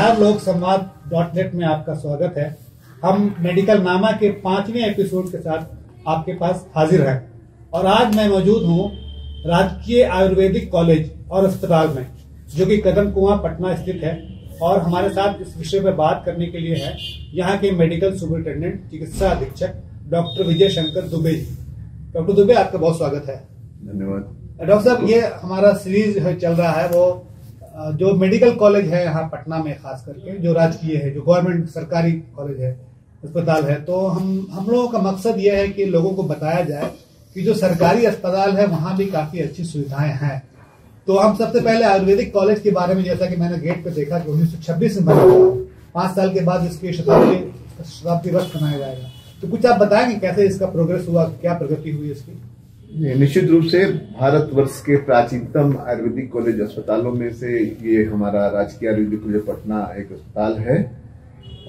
बिहार लोक संवाद.net में आपका स्वागत है। हम मेडिकल नामा के 5वें एपिसोड के साथ आपके पास हाजिर हैं और आज मैं मौजूद हूं राजकीय आयुर्वेदिक कॉलेज और अस्पताल में, जो कि कदम कुआं पटना स्थित है। और हमारे साथ इस विषय पर बात करने के लिए है यहाँ के मेडिकल सुपरिटेंडेंट चिकित्सा अधीक्षक डॉक्टर विजय शंकर दुबे जी। डॉक्टर दुबे, आपका बहुत स्वागत है। धन्यवाद। डॉक्टर साहब, ये हमारा सीरीज चल रहा है वो जो मेडिकल कॉलेज है यहाँ पटना में, खास करके जो राजकीय है, जो गवर्नमेंट सरकारी कॉलेज है, अस्पताल है, तो हम लोगों का मकसद ये है कि लोगों को बताया जाए कि जो सरकारी अस्पताल है वहाँ भी काफी अच्छी सुविधाएं हैं। तो हम सबसे पहले आयुर्वेदिक कॉलेज के बारे में, जैसा कि मैंने गेट पे देखा कि 1926 में बना हुआ, 5 साल के बाद इसकी शताब्दी वर्ष मनाया जाएगा, तो कुछ आप बताएंगे कैसे इसका प्रोग्रेस हुआ, क्या प्रगति हुई इसकी? निश्चित रूप से भारतवर्ष के प्राचीनतम आयुर्वेदिक कॉलेज अस्पतालों में से ये हमारा राजकीय आयुर्वेदिक कॉलेज पटना एक अस्पताल है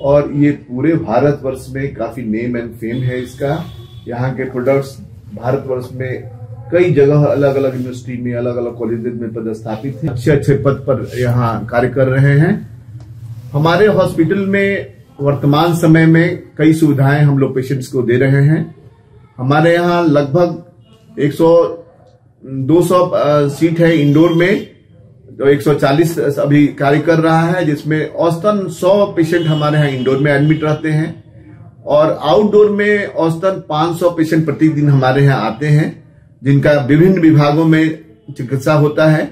और ये पूरे भारतवर्ष में काफी नेम एंड फेम है इसका। यहाँ के प्रोडक्ट्स भारतवर्ष में कई जगह अलग अलग यूनिवर्सिटी में, अलग अलग कॉलेज में पदस्थापित हैं, अच्छे अच्छे पद पर यहाँ कार्य कर रहे हैं। हमारे हॉस्पिटल में वर्तमान समय में कई सुविधाएं हम लोग पेशेंट्स को दे रहे हैं। हमारे यहाँ लगभग 200 सीट है इंडोर में, तो 140 अभी कार्य कर रहा है, जिसमें औसतन 100 पेशेंट हमारे यहाँ इंडोर में एडमिट रहते हैं और आउटडोर में औसतन 500 पेशेंट प्रतिदिन हमारे यहाँ आते हैं, जिनका विभिन्न विभागों में चिकित्सा होता है।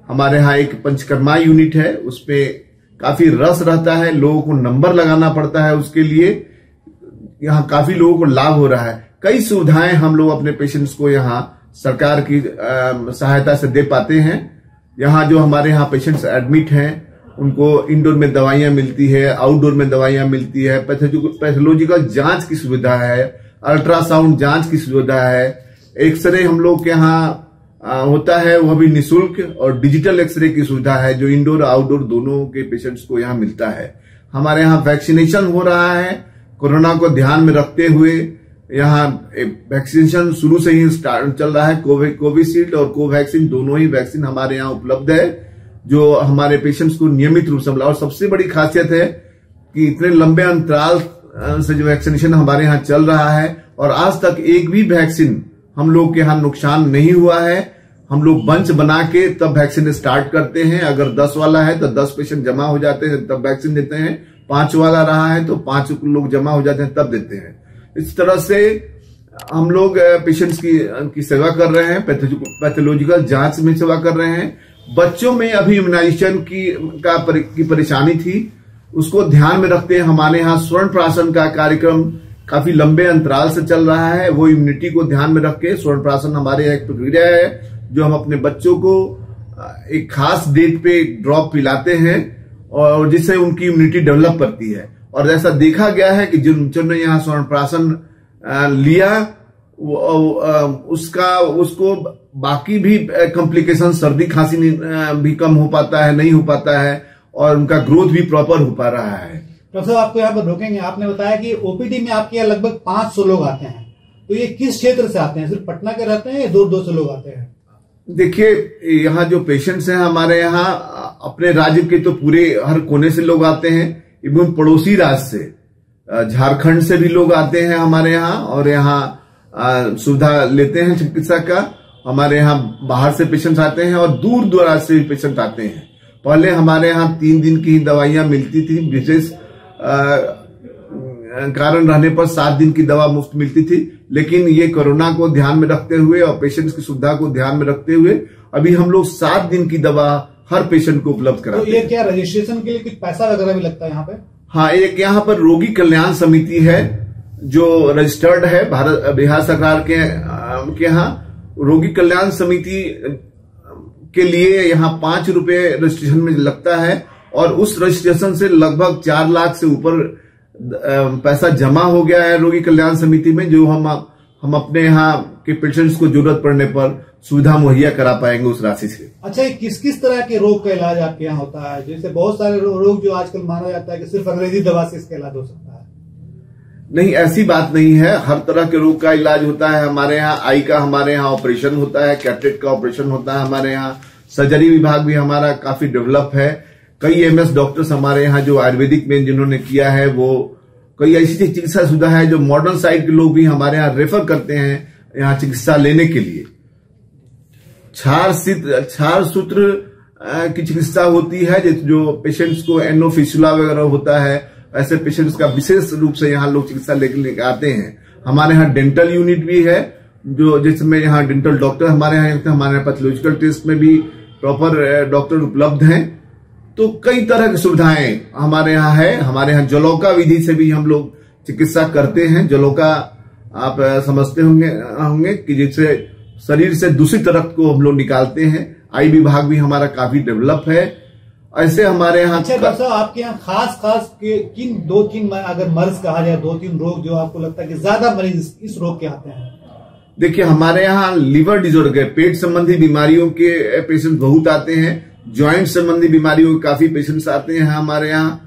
हमारे यहाँ एक पंचकर्मा यूनिट है, उसमें काफी रस रहता है, लोगों को नंबर लगाना पड़ता है, उसके लिए यहाँ काफी लोगों को लाभ हो रहा है। कई सुविधाएं हम लोग अपने पेशेंट्स को यहाँ सरकार की सहायता से दे पाते हैं। यहाँ जो हमारे यहाँ पेशेंट्स एडमिट हैं उनको इंडोर में दवाइयां मिलती है, आउटडोर में दवाइयां मिलती है, पैथोलॉजिकल जांच की सुविधा है, अल्ट्रासाउंड जांच की सुविधा है, एक्सरे हम लोग के यहाँ होता है, वह भी निःशुल्क, और डिजिटल एक्सरे की सुविधा है जो इंडोर आउटडोर दोनों के पेशेंट्स को यहाँ मिलता है। हमारे यहाँ वैक्सीनेशन हो रहा है, कोरोना को ध्यान में रखते हुए यहाँ वैक्सीनेशन शुरू से ही चल रहा है। कोविशील्ड और कोवैक्सीन दोनों ही वैक्सीन हमारे यहाँ उपलब्ध है, जो हमारे पेशेंट्स को नियमित रूप से मिला। और सबसे बड़ी खासियत है कि इतने लंबे अंतराल से जो वैक्सीनेशन हमारे यहाँ चल रहा है और आज तक एक भी वैक्सीन हम लोग के यहाँ नुकसान नहीं हुआ है। हम लोग बंच बना के तब वैक्सीन स्टार्ट करते हैं। अगर 10 वाला है तो 10 पेशेंट जमा हो जाते हैं तब वैक्सीन देते हैं, 5 वाला रहा है तो 5 लोग जमा हो जाते हैं तब देते हैं। इस तरह से हम लोग पेशेंट्स की सेवा कर रहे हैं, पैथोलॉजिकल जांच में सेवा कर रहे हैं। बच्चों में अभी इम्यूनाइजेशन की परेशानी थी, उसको ध्यान में रखते हैं हमारे यहाँ स्वर्ण प्राशन का कार्यक्रम काफी लंबे अंतराल से चल रहा है। वो इम्यूनिटी को ध्यान में रख के स्वर्ण प्राशन हमारे यहाँ एक प्रक्रिया है जो हम अपने बच्चों को एक खास डेट पे ड्रॉप पिलाते हैं और जिससे उनकी इम्यूनिटी डेवलप करती है। और ऐसा देखा गया है कि जिन्होंने यहाँ स्वर्ण प्राशन लिया उसको बाकी भी कॉम्प्लिकेशन, सर्दी खांसी भी कम हो पाता है, नहीं हो पाता है, और उनका ग्रोथ भी प्रॉपर हो पा रहा है। डॉक्टर साहब, आपको यहाँ पर रोकेंगे। आपने बताया कि ओपीडी में आपके यहाँ लगभग 500 लोग आते हैं, तो ये किस क्षेत्र से आते हैं? सिर्फ पटना के रहते हैं या दूर दूर से लोग आते हैं? देखिए, यहाँ जो पेशेंट्स हैं हमारे यहाँ अपने राज्य के तो पूरे हर कोने से लोग आते हैं, इवन पड़ोसी राज्य से झारखंड से भी लोग आते हैं हमारे यहाँ और यहाँ सुविधा लेते हैं चिकित्सा का। हमारे यहाँ बाहर से पेशेंट्स आते हैं और दूर दराज से भी पेशेंट आते हैं। पहले हमारे यहाँ 3 दिन की ही दवाइयां मिलती थी, विशेष कारण रहने पर 7 दिन की दवा मुफ्त मिलती थी, लेकिन ये कोरोना को ध्यान में रखते हुए और पेशेंट्स की सुविधा को ध्यान में रखते हुए अभी हम लोग 7 दिन की दवा हर पेशेंट को उपलब्ध कराते हैं। तो ये क्या रजिस्ट्रेशन के लिए कुछ पैसा वगैरह भी लगता है यहाँ पे? हाँ, एक यहाँ पर रोगी कल्याण समिति है जो रजिस्टर्ड है बिहार सरकार के यहाँ। रोगी कल्याण समिति के लिए यहाँ 5 रुपए रजिस्ट्रेशन में लगता है और उस रजिस्ट्रेशन से लगभग 4 लाख से ऊपर पैसा जमा हो गया है रोगी कल्याण समिति में, जो हम अपने यहाँ के पेशेंट्स को जरूरत पड़ने पर सुविधा मुहैया करा पाएंगे उस राशि से। अच्छा, किस किस तरह के रोग का इलाज आपके यहाँ होता है? जैसे बहुत सारे रोग जो आजकल माना जाता है कि सिर्फ अंग्रेजी दवा से इसका इलाज हो सकता है। नहीं, ऐसी बात नहीं है। हर तरह के रोग का इलाज होता है हमारे यहाँ। आई का हमारे यहाँ ऑपरेशन होता है, कैटरेक्ट का ऑपरेशन होता है हमारे यहाँ। सर्जरी विभाग भी हमारा काफी डेवलप है। कई एमएस डॉक्टर्स हमारे यहाँ जो आयुर्वेदिक में जिन्होंने किया है, वो कई ऐसी चिकित्सा सुविधा है जो मॉडर्न साइड के लोग भी हमारे यहाँ रेफर करते हैं यहाँ चिकित्सा लेने के लिए। क्षार सूत्र की चिकित्सा होती है, जो पेशेंट्स को एनोफिस्टुला वगैरह होता है, ऐसे पेशेंट्स का विशेष रूप से यहाँ लोग चिकित्सा लेके आते हैं। हमारे यहाँ डेंटल यूनिट भी है, जो जिसमें यहाँ डेंटल डॉक्टर हमारे यहाँ पैथोलॉजिकल टेस्ट में भी प्रॉपर डॉक्टर उपलब्ध हैं। तो कई तरह की सुविधाएं हमारे यहाँ है। हमारे यहाँ जलौका विधि से भी हम लोग चिकित्सा करते हैं। जलौका आप समझते होंगे कि जिससे शरीर से दूषित रक्त को हम लोग निकालते हैं। आई विभाग भी हमारा काफी डेवलप है। ऐसे हमारे यहाँ। अच्छा डॉक्टर साहब, आपके यहाँ खास किन 2-3 अगर मर्ज कहा जाए 2-3 रोग जो आपको लगता है कि ज्यादा मरीज इस रोग के आते हैं? देखिए, हमारे यहाँ लिवर डिसऑर्डर के, पेट संबंधी बीमारियों के पेशेंट बहुत आते हैं। ज्वाइंट संबंधी बीमारियों के काफी पेशेंट्स आते हैं हमारे यहाँ।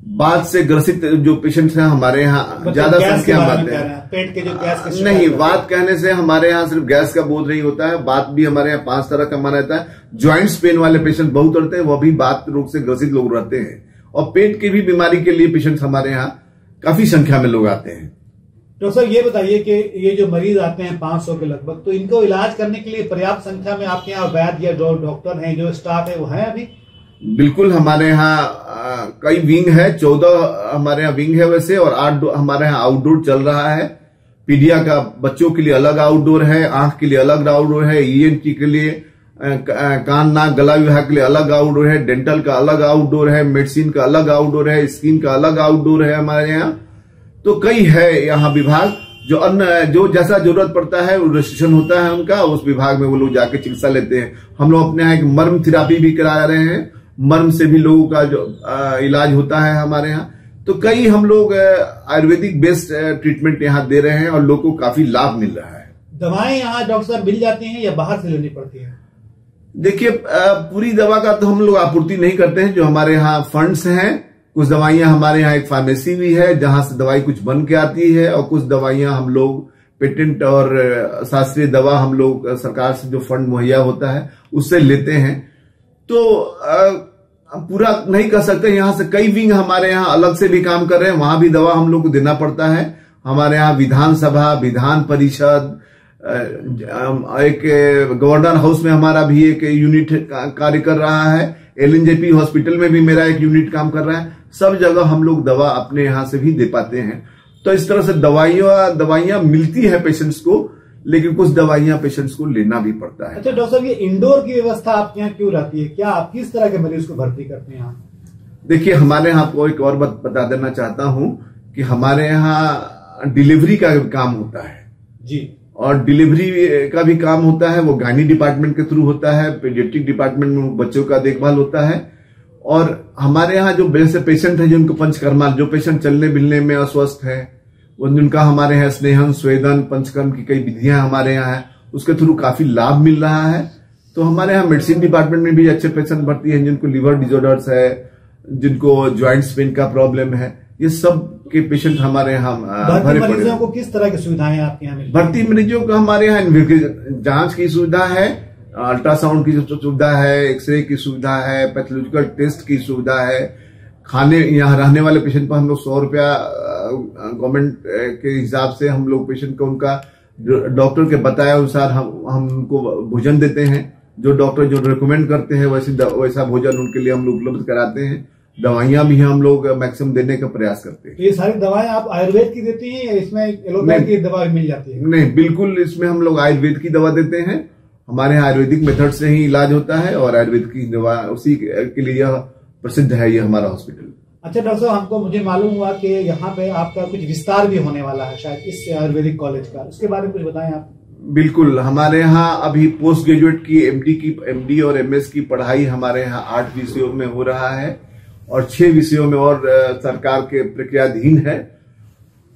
बात से ग्रसित जो पेशेंट्स हैं हमारे यहाँ ज्यादा संख्या में आते हैं। पेट के जो गैस के नहीं, बात कहने से हमारे यहाँ सिर्फ गैस का बोध नहीं होता है। बात भी हमारे यहाँ 5 तरह का माना जाता है। ज्वाइंट्स पेन वाले पेशेंट बहुत रहते हैं, वो भी बात रोग से ग्रसित लोग रहते हैं। और पेट की भी बीमारी के लिए पेशेंट हमारे यहाँ काफी संख्या में लोग आते हैं। डॉक्टर साहब, ये बताइए कि ये जो मरीज आते हैं 500 के लगभग, तो इनको इलाज करने के लिए पर्याप्त संख्या में आपके यहाँ वैद्य या जो डॉक्टर हैं, जो स्टाफ है, वो है अभी? बिल्कुल, हमारे यहाँ कई विंग है। 14 हमारे यहाँ विंग है वैसे, और 8 हमारे यहाँ आउटडोर चल रहा है। पीडिया का बच्चों के लिए अलग आउटडोर है, आंख के लिए अलग आउटडोर है, ईएनटी के लिए, कान नाक गला विभाग के लिए अलग आउटडोर है, डेंटल का अलग आउटडोर है, मेडिसिन का अलग आउटडोर है, स्किन का अलग आउटडोर है हमारे यहाँ। तो कई है यहाँ विभाग, जो अन्य जो जैसा जरूरत पड़ता है, वो रजिस्ट्रेशन होता है उनका, उस विभाग में वो लोग जाके चिकित्सा लेते हैं। हम लोग अपने यहाँ एक मर्म थेरापी भी करा रहे हैं। मर्म से भी लोगों का जो इलाज होता है हमारे यहाँ। तो कई हम लोग आयुर्वेदिक बेस्ड ट्रीटमेंट यहाँ दे रहे हैं और लोगों को काफी लाभ मिल रहा है। दवाएं यहाँ डॉक्टर साहब मिल जाती हैं या बाहर से लेनी पड़ती है? देखिए, पूरी दवा का तो हम लोग आपूर्ति नहीं करते हैं। जो हमारे यहाँ फंड्स हैं, कुछ दवाइयां हमारे यहाँ एक फार्मेसी भी है जहां से दवाई कुछ बन के आती है, और कुछ दवाइयां हम लोग पेटेंट और शास्त्रीय दवा हम लोग सरकार से जो फंड मुहैया होता है उससे लेते हैं। तो पूरा नहीं कर सकते। यहाँ से कई विंग हमारे यहाँ अलग से भी काम कर रहे हैं, वहां भी दवा हम लोग को देना पड़ता है। हमारे यहाँ विधानसभा, विधान परिषद, एक गवर्नर हाउस में हमारा भी एक यूनिट कार्य कर रहा है। एलएनजेपी हॉस्पिटल में भी मेरा एक यूनिट काम कर रहा है। सब जगह हम लोग दवा अपने यहाँ से भी दे पाते हैं। तो इस तरह से दवाइयां मिलती है पेशेंट्स को, लेकिन कुछ दवाइयां पेशेंट्स को लेना भी पड़ता है। अच्छा डॉक्टर साहब, ये इंडोर की व्यवस्था आपके यहाँ क्यों रहती है? क्या आप किस तरह के मरीज को भर्ती करते हैं यहाँ? देखिए, हमारे यहाँ आपको एक और बात बता देना चाहता हूँ कि हमारे यहाँ डिलीवरी का काम होता है जी, और डिलीवरी का भी काम होता है। वो गायनी डिपार्टमेंट के थ्रू होता है। पीडियाट्रिक डिपार्टमेंट में बच्चों का देखभाल होता है। और हमारे यहाँ जो वैसे पेशेंट है जिनको पंचकर्मा, जो पेशेंट चलने मिलने में अस्वस्थ है, जिनका हमारे यहाँ स्नेहन, स्वेदन, पंचकर्म की कई विधियां हमारे यहाँ है, उसके थ्रू काफी लाभ मिल रहा है। तो हमारे यहाँ मेडिसिन डिपार्टमेंट में भी अच्छे पेशेंट भर्ती हैं, जिनको लिवर डिसऑर्डर्स है, जिनको ज्वाइंट्स पेन का प्रॉब्लम है, ये सब के पेशेंट हमारे यहाँ भरे पड़े। मरीजों को किस तरह की सुविधाएं आपके यहाँ मिलती हैं? भर्ती मरीजों को हमारे यहाँ जांच की सुविधा है, अल्ट्रासाउंड की सुविधा है, एक्सरे की सुविधा है, पैथोलॉजिकल टेस्ट की सुविधा है। खाने, यहाँ रहने वाले पेशेंट पर हम लोग 100 रुपया गवर्नमेंट के हिसाब से हम लोग पेशेंट को उनका डॉक्टर के बताए अनुसार हम उनको भोजन देते हैं। जो डॉक्टर जो रिकमेंड करते हैं वैसा भोजन उनके लिए हम लोग उपलब्ध कराते हैं। दवाइयां भी हम लोग मैक्सिमम देने का प्रयास करते हैं। ये सारी दवाएं आप आयुर्वेद की देती हैं या इसमें एलोपैथी की दवा मिल जाती है? नहीं, बिल्कुल, इसमें हम लोग आयुर्वेद की दवा देते हैं। हमारे यहाँ आयुर्वेदिक मेथड से ही इलाज होता है और आयुर्वेद की दवा उसी के लिए यह प्रसिद्ध है, ये हमारा हॉस्पिटल। अच्छा डॉक्टर साहब, मुझे मालूम हुआ कि यहाँ पे आपका कुछ विस्तार भी होने वाला है शायद इस आयुर्वेदिक कॉलेज का, उसके बारे में कुछ बताएं आप। बिल्कुल, हमारे यहाँ अभी पोस्ट ग्रेजुएट की एमडी और एमएस की पढ़ाई हमारे यहाँ 8 विषयों में हो रहा है और 6 विषयों में और सरकार के प्रक्रियाधीन है।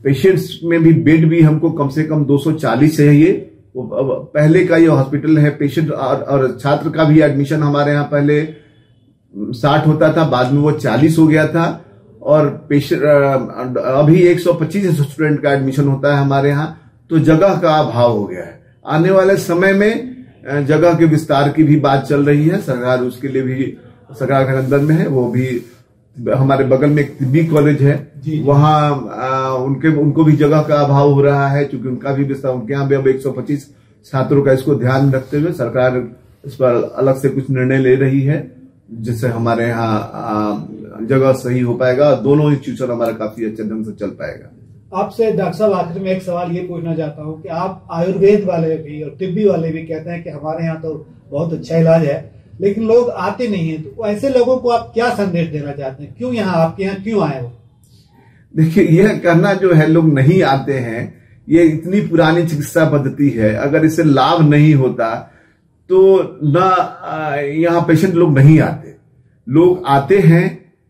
पेशेंट्स में भी बेड भी हमको कम से कम 240 चाहिए। पहले का ये हॉस्पिटल है, पेशेंट और छात्र का भी एडमिशन हमारे यहाँ पहले 60 होता था, बाद में वो 40 हो गया था, और पेशेंट अभी 125 स्टूडेंट का एडमिशन होता है हमारे यहाँ। तो जगह का अभाव हो गया है। आने वाले समय में जगह के विस्तार की भी बात चल रही है, सरकार उसके लिए भी सरकार के अंदर में है। वो भी हमारे बगल में एक तिब्बी कॉलेज है, वहाँ उनको भी जगह का अभाव हो रहा है, क्योंकि उनका भी विस्तार, उनके यहाँ भी अब 125 छात्रों का, इसको ध्यान रखते हुए सरकार इस पर अलग से कुछ निर्णय ले रही है, जिससे हमारे यहाँ जगह सही हो पाएगा और दोनों इंस्टीट्यूशन हमारा काफी अच्छे ढंग से चल पाएगा। आपसे डॉक्टर साहब आखिर में एक सवाल ये पूछना चाहता हूँ कि आप आयुर्वेद वाले भी और तिब्बी वाले भी कहते हैं कि हमारे यहाँ तो बहुत अच्छा इलाज है, लेकिन लोग आते नहीं है, तो ऐसे लोगों को आप क्या संदेश देना चाहते हैं? क्यों यहाँ आपके यहाँ क्यों आए हो? देखिए, यह कहना जो है लोग नहीं आते हैं, ये इतनी पुरानी चिकित्सा पद्धति है, अगर इससे लाभ नहीं होता तो ना यहाँ पेशेंट लोग नहीं आते। लोग आते हैं,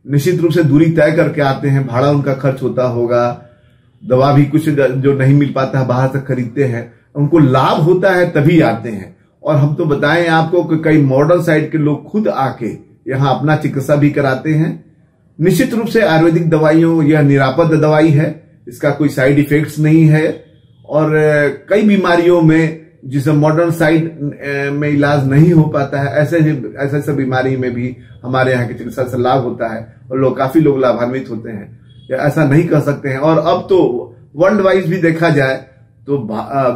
निश्चित रूप से दूरी तय करके आते हैं, भाड़ा उनका खर्च होता होगा, दवा भी कुछ जो नहीं मिल पाता है बाहर से खरीदते हैं, उनको लाभ होता है तभी आते हैं। और हम तो बताएं आपको कि कई मॉडर्न साइड के लोग खुद आके यहाँ अपना चिकित्सा भी कराते हैं। निश्चित रूप से आयुर्वेदिक दवाइयों, यह निरापद दवाई है, इसका कोई साइड इफेक्ट्स नहीं है, और कई बीमारियों में जिसे मॉडर्न साइड में इलाज नहीं हो पाता है, ऐसे बीमारी में भी हमारे यहाँ की चिकित्सा से लाभ होता है और काफी लोग लाभान्वित होते हैं। ऐसा नहीं कर सकते हैं। और अब तो वर्ल्ड वाइज भी देखा जाए तो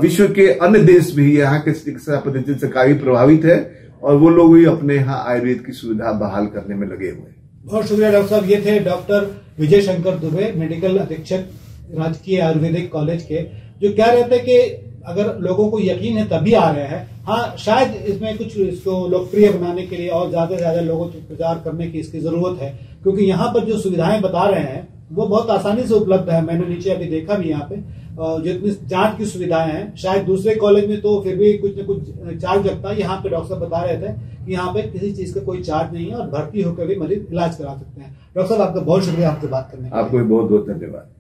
विश्व के अन्य देश भी यहाँ के चिकित्सा पद्धति से काफी प्रभावित है, और वो लोग भी अपने यहाँ आयुर्वेद की सुविधा बहाल करने में लगे हुए हैं। बहुत शुक्रिया डॉक्टर साहब। ये थे डॉक्टर विजय शंकर दुबे, मेडिकल अधीक्षक राजकीय आयुर्वेदिक कॉलेज के, जो कह रहे थे कि अगर लोगों को यकीन है तभी आ रहे हैं। हाँ, शायद इसमें कुछ इसको लोकप्रिय बनाने के लिए और ज्यादा से ज्यादा लोगों को प्रचार करने की इसकी जरूरत है, क्योंकि यहाँ पर जो सुविधाएं बता रहे हैं वो बहुत आसानी से उपलब्ध है। मैंने नीचे अभी देखा भी यहाँ पे जितनी जांच की सुविधाएं हैं, शायद दूसरे कॉलेज में तो फिर भी कुछ न कुछ चार्ज लगता है। यहाँ पे डॉक्टर साहब बता रहे थे कि यहाँ पे किसी चीज का कोई चार्ज नहीं है और भर्ती होकर भी मरीज इलाज करा सकते हैं। डॉक्टर साहब, आपका बहुत शुक्रिया हमसे बात करने के लिए। आपको भी बहुत बहुत धन्यवाद।